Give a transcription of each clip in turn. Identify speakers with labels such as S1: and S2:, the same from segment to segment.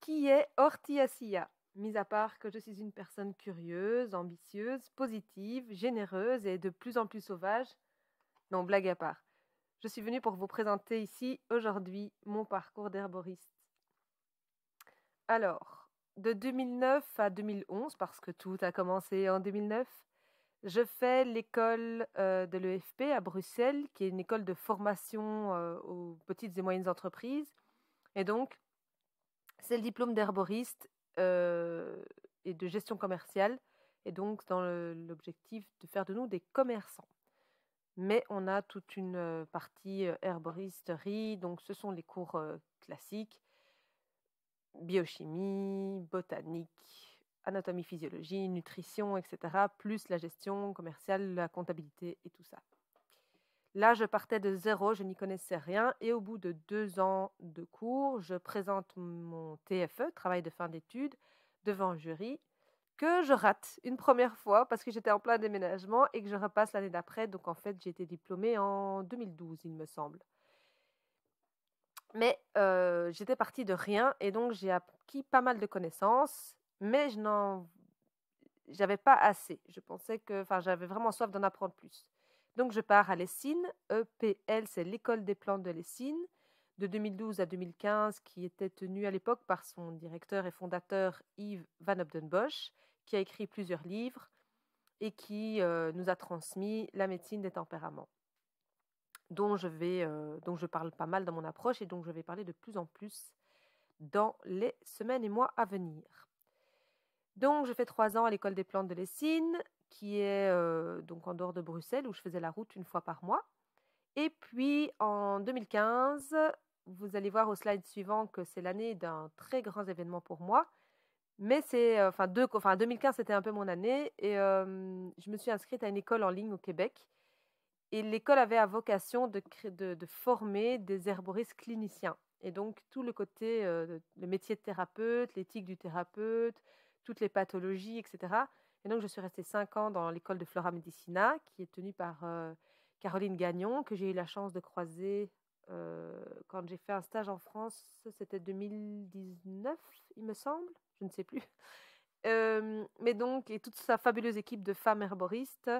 S1: Qui est Ortiacia? Mis à part que je suis une personne curieuse, ambitieuse, positive, généreuse et de plus en plus sauvage. Non, blague à part. Je suis venue pour vous présenter ici, aujourd'hui, mon parcours d'herboriste. Alors, de 2009 à 2011, parce que tout a commencé en 2009, je fais l'école de l'EFP à Bruxelles, qui est une école de formation aux petites et moyennes entreprises. Et donc, c'est le diplôme d'herboriste et de gestion commerciale, et donc dans l'objectif de faire de nous des commerçants. Mais on a toute une partie herboristerie, donc ce sont les cours classiques, biochimie, botanique, anatomie, physiologie, nutrition, etc., plus la gestion commerciale, la comptabilité et tout ça. Là, je partais de zéro, je n'y connaissais rien, et au bout de 2 ans de cours, je présente mon TFE, travail de fin d'études, devant un jury, que je rate une première fois parce que j'étais en plein déménagement et que je repasse l'année d'après. Donc en fait, j'ai été diplômée en 2012, il me semble. Mais j'étais partie de rien et donc j'ai acquis pas mal de connaissances, mais j'avais pas assez. Je pensais que, j'avais vraiment soif d'en apprendre plus. Donc je pars à Lessines. EPL, c'est l'école des plantes de Lessines, de 2012 à 2015, qui était tenue à l'époque par son directeur et fondateur Yves Van Obdenbosch, qui a écrit plusieurs livres et qui nous a transmis la médecine des tempéraments, dont je parle pas mal dans mon approche et dont je vais parler de plus en plus dans les semaines et mois à venir. Donc, je fais 3 ans à l'école des plantes de Lessines, qui est donc en dehors de Bruxelles, où je faisais la route une fois par mois. Et puis, en 2015, vous allez voir au slide suivant que c'est l'année d'un très grand événement pour moi. Mais c'est, 2015, c'était un peu mon année. Et je me suis inscrite à une école en ligne au Québec. Et l'école avait à vocation de former des herboristes cliniciens. Et donc, tout le côté, le métier de thérapeute, l'éthique du thérapeute, toutes les pathologies, etc. Et donc, je suis restée 5 ans dans l'école de Flora Medicina, qui est tenue par Caroline Gagnon, que j'ai eu la chance de croiser quand j'ai fait un stage en France. C'était 2019, il me semble, je ne sais plus. Mais donc, et toute sa fabuleuse équipe de femmes herboristes.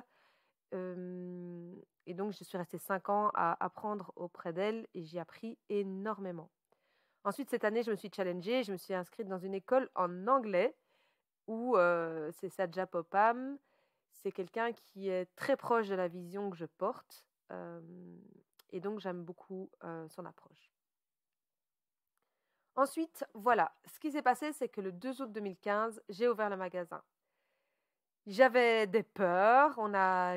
S1: Et donc, je suis restée 5 ans à apprendre auprès d'elle et j'ai appris énormément. Ensuite, cette année, je me suis challengée, je me suis inscrite dans une école en anglais où c'est Sadja Popham. C'est quelqu'un qui est très proche de la vision que je porte et donc j'aime beaucoup son approche. Ensuite, voilà, ce qui s'est passé, c'est que le 2 août 2015, j'ai ouvert le magasin. J'avais des peurs,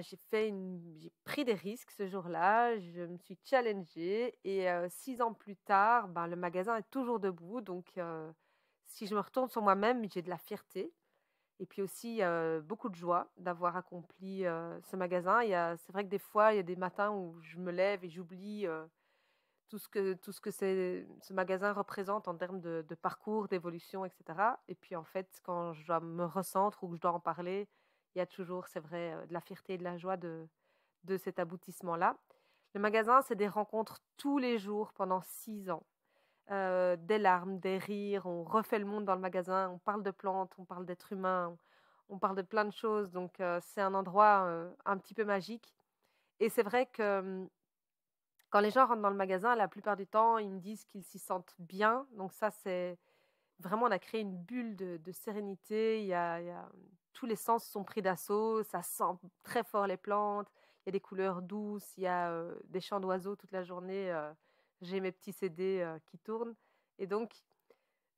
S1: j'ai pris des risques ce jour-là, je me suis challengée et 6 ans plus tard, le magasin est toujours debout. Donc si je me retourne sur moi-même, j'ai de la fierté et puis aussi beaucoup de joie d'avoir accompli ce magasin. C'est vrai que des fois, il y a des matins où je me lève et j'oublie tout ce que ce magasin représente en termes de parcours, d'évolution, etc. Et puis en fait, quand je dois me recentrer ou que je dois en parler, il y a toujours, c'est vrai, de la fierté et de la joie de cet aboutissement-là. Le magasin, c'est des rencontres tous les jours pendant 6 ans. Des larmes, des rires, on refait le monde dans le magasin, on parle de plantes, on parle d'êtres humains, on parle de plein de choses. Donc c'est un endroit un petit peu magique. Et c'est vrai que quand les gens rentrent dans le magasin, la plupart du temps, ils me disent qu'ils s'y sentent bien. Donc ça, c'est vraiment, on a créé une bulle de sérénité. Tous les sens sont pris d'assaut. Ça sent très fort les plantes. Il y a des couleurs douces. Il y a des chants d'oiseaux toute la journée. J'ai mes petits CD qui tournent. Et donc,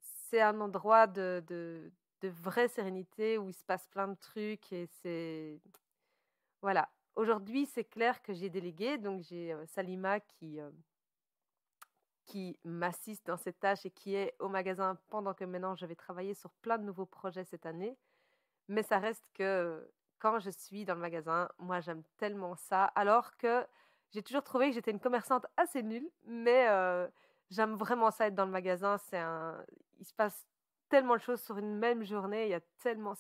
S1: c'est un endroit de vraie sérénité où il se passe plein de trucs. Et c'est... Voilà. Aujourd'hui, c'est clair que j'ai délégué. Donc, j'ai Salima qui m'assiste dans cette tâche et qui est au magasin pendant que maintenant je vais travailler sur plein de nouveaux projets cette année. Mais ça reste que quand je suis dans le magasin, moi j'aime tellement ça. Alors que j'ai toujours trouvé que j'étais une commerçante assez nulle, mais j'aime vraiment ça être dans le magasin. Il se passe tellement de choses sur une même journée. Il y a tellement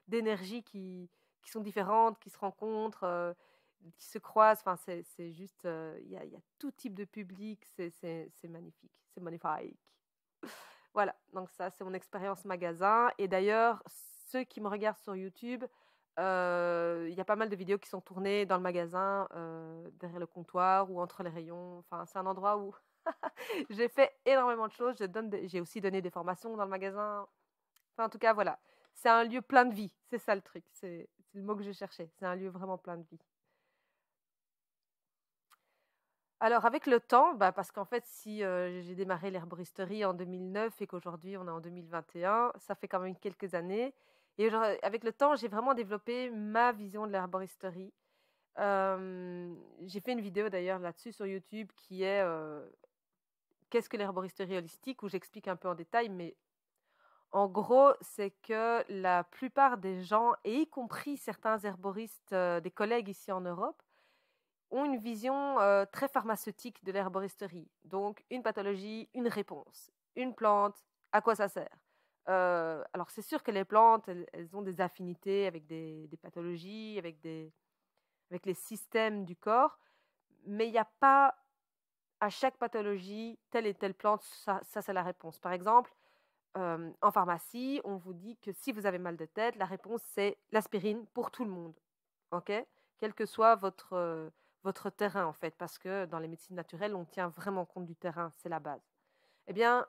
S1: d'énergie qui sont différentes, qui se rencontrent. Qui se croisent, c'est juste, il y a tout type de public, c'est magnifique, c'est magnifique. Voilà, donc ça, c'est mon expérience magasin. Et d'ailleurs, ceux qui me regardent sur YouTube, il y a pas mal de vidéos qui sont tournées dans le magasin, derrière le comptoir ou entre les rayons. Enfin, c'est un endroit où j'ai fait énormément de choses. J'ai aussi donné des formations dans le magasin. Enfin, en tout cas, voilà. C'est un lieu plein de vie. C'est ça le truc. C'est le mot que je cherchais. C'est un lieu vraiment plein de vie. Alors, avec le temps, parce qu'en fait, si j'ai démarré l'herboristerie en 2009 et qu'aujourd'hui on est en 2021, ça fait quand même quelques années. Et avec le temps, j'ai vraiment développé ma vision de l'herboristerie. J'ai fait une vidéo d'ailleurs là-dessus sur YouTube qui est qu'est-ce que l'herboristerie holistique, où j'explique un peu en détail, mais en gros, c'est que la plupart des gens, et y compris certains herboristes, des collègues ici en Europe, ont une vision très pharmaceutique de l'herboristerie. Donc, une pathologie, une réponse. Une plante, à quoi ça sert? Alors, c'est sûr que les plantes, elles ont des affinités avec des pathologies, avec les systèmes du corps, mais il n'y a pas à chaque pathologie telle et telle plante, ça c'est la réponse. Par exemple, en pharmacie, on vous dit que si vous avez mal de tête, la réponse c'est l'aspirine pour tout le monde. Ok? Quel que soit votre terrain, en fait, parce que dans les médecines naturelles, on tient vraiment compte du terrain, c'est la base. Eh bien,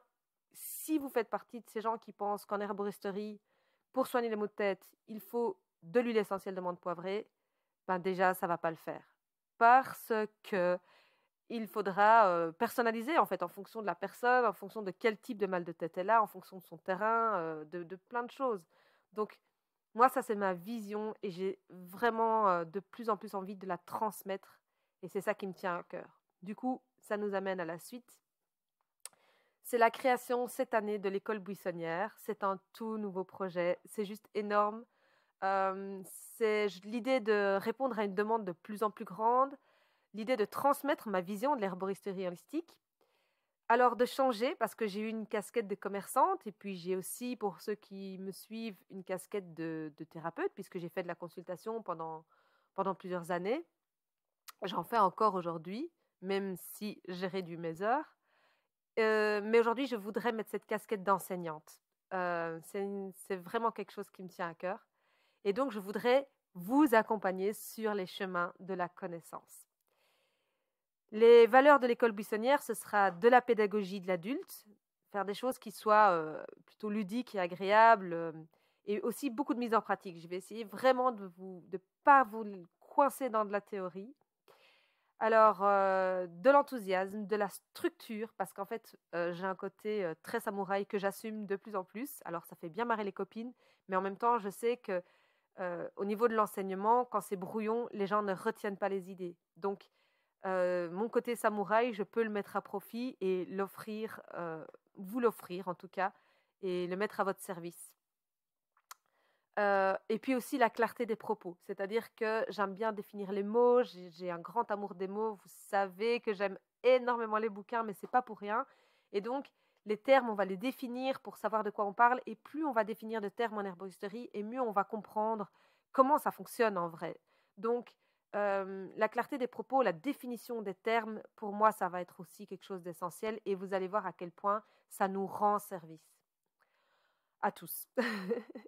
S1: si vous faites partie de ces gens qui pensent qu'en herboristerie, pour soigner les maux de tête, il faut de l'huile essentielle de menthe poivrée, déjà, ça ne va pas le faire. Parce que il faudra personnaliser, en fait, en fonction de la personne, en fonction de quel type de mal de tête elle a, en fonction de son terrain, de plein de choses. Donc, moi, ça, c'est ma vision et j'ai vraiment de plus en plus envie de la transmettre et c'est ça qui me tient à cœur. Du coup, ça nous amène à la suite. C'est la création cette année de l'école buissonnière. C'est un tout nouveau projet. C'est juste énorme. C'est l'idée de répondre à une demande de plus en plus grande, l'idée de transmettre ma vision de l'herboristerie holistique. Alors de changer, parce que j'ai eu une casquette de commerçante et puis j'ai aussi, pour ceux qui me suivent, une casquette de thérapeute, puisque j'ai fait de la consultation pendant plusieurs années. J'en fais encore aujourd'hui, même si j'ai réduit mes heures. Mais aujourd'hui, je voudrais mettre cette casquette d'enseignante. C'est vraiment quelque chose qui me tient à cœur. Et donc, je voudrais vous accompagner sur les chemins de la connaissance. Les valeurs de l'école buissonnière, ce sera de la pédagogie de l'adulte, faire des choses qui soient plutôt ludiques et agréables, et aussi beaucoup de mise en pratique. Je vais essayer vraiment de pas vous coincer dans de la théorie. Alors, de l'enthousiasme, de la structure, parce qu'en fait, j'ai un côté très samouraï que j'assume de plus en plus. Alors, ça fait bien marrer les copines, mais en même temps, je sais que au niveau de l'enseignement, quand c'est brouillon, les gens ne retiennent pas les idées. Donc, mon côté samouraï, je peux le mettre à profit et l'offrir, vous l'offrir en tout cas, et le mettre à votre service. Et puis aussi la clarté des propos, c'est-à-dire que j'aime bien définir les mots, j'ai un grand amour des mots, vous savez que j'aime énormément les bouquins, mais c'est pas pour rien. Et donc, les termes, on va les définir pour savoir de quoi on parle, et plus on va définir de termes en herboristerie, et mieux on va comprendre comment ça fonctionne en vrai. Donc, la clarté des propos, la définition des termes, pour moi, ça va être aussi quelque chose d'essentiel, et vous allez voir à quel point ça nous rend service. À tous.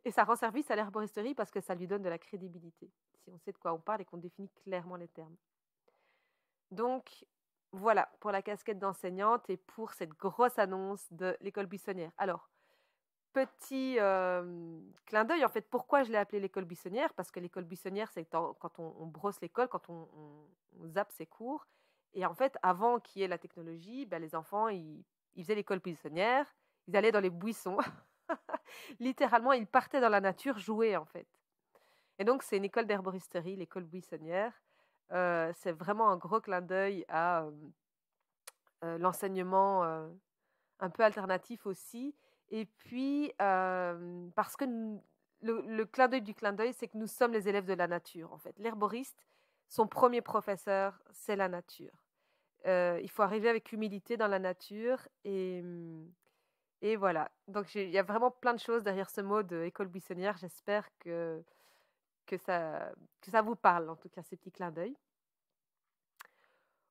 S1: Et ça rend service à l'herboristerie parce que ça lui donne de la crédibilité, si on sait de quoi on parle et qu'on définit clairement les termes. Donc, voilà pour la casquette d'enseignante et pour cette grosse annonce de l'école buissonnière. Alors, petit clin d'œil, en fait, pourquoi je l'ai appelée l'école buissonnière? Parce que l'école buissonnière, c'est quand on brosse l'école, quand on zappe ses cours. Et en fait, avant qu'il y ait la technologie, les enfants, ils faisaient l'école buissonnière, ils allaient dans les buissons. Littéralement, ils partaient dans la nature jouer, en fait. Et donc, c'est une école d'herboristerie, l'école buissonnière. C'est vraiment un gros clin d'œil à l'enseignement un peu alternatif aussi. Et puis, parce que le clin d'œil du clin d'œil, c'est que nous sommes les élèves de la nature, en fait. L'herboriste, son premier professeur, c'est la nature. Il faut arriver avec humilité dans la nature et voilà. Donc, il y a vraiment plein de choses derrière ce mot de école buissonnière. J'espère que ça vous parle, en tout cas, ces petits clins d'œil.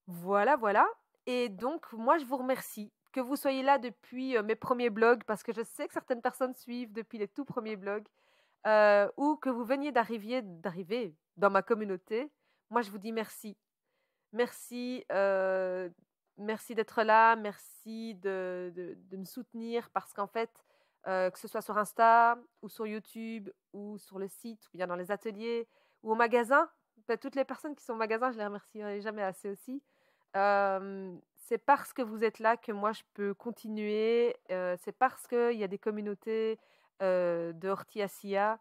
S1: Voilà, voilà. Et donc, moi, je vous remercie que vous soyez là depuis mes premiers blogs, parce que je sais que certaines personnes suivent depuis les tout premiers blogs, ou que vous veniez d'arriver dans ma communauté, moi je vous dis merci. Merci, merci d'être là, merci de me soutenir parce qu'en fait, que ce soit sur Insta ou sur YouTube ou sur le site ou bien dans les ateliers ou au magasin, toutes les personnes qui sont au magasin, je les remercierai jamais assez aussi. C'est parce que vous êtes là que moi je peux continuer, c'est parce qu'il y a des communautés, de Hortiacia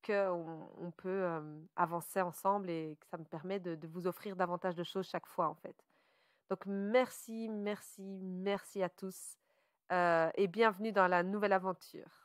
S1: qu'on peut avancer ensemble et que ça me permet de vous offrir davantage de choses chaque fois en fait. Donc merci, merci, merci à tous et bienvenue dans la nouvelle aventure.